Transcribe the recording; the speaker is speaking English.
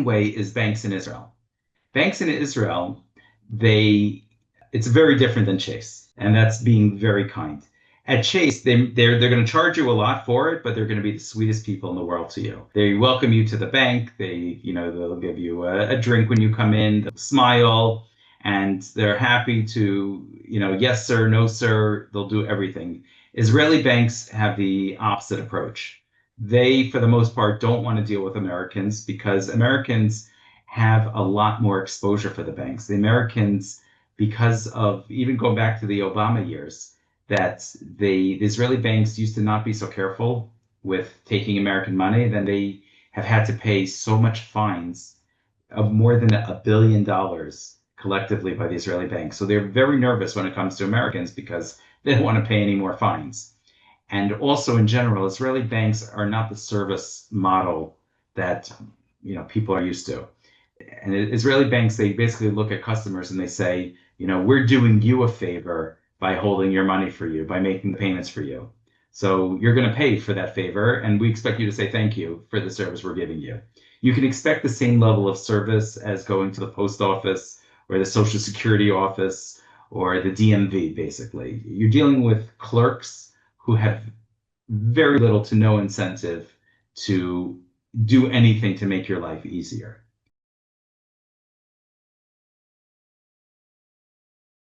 way is banks in Israel. Banks in Israel, it's very different than Chase, and that's being very kind. At Chase, they're going to charge you a lot for it, but they're going to be the sweetest people in the world to you. They welcome you to the bank. They'll give you a drink when you come in, they'll smile, and they're happy to, yes sir, no sir, they'll do everything. Israeli banks have the opposite approach. They, for the most part, don't want to deal with Americans because Americans have a lot more exposure for the banks. The Americans, because of even going back to the Obama years, that the Israeli banks used to not be so careful with taking American money, then they have had to pay so much fines of more than $1 billion collectively by the Israeli banks. So they're very nervous when it comes to Americans because they don't want to pay any more fines. And also in general, Israeli banks are not the service model that people are used to. And Israeli banks, they basically look at customers and they say, we're doing you a favor by holding your money for you, by making the payments for you. So you're going to pay for that favor, and we expect you to say thank you for the service we're giving you. You can expect the same level of service as going to the post office or the Social Security office or the DMV, basically. You're dealing with clerks who have very little to no incentive to do anything to make your life easier.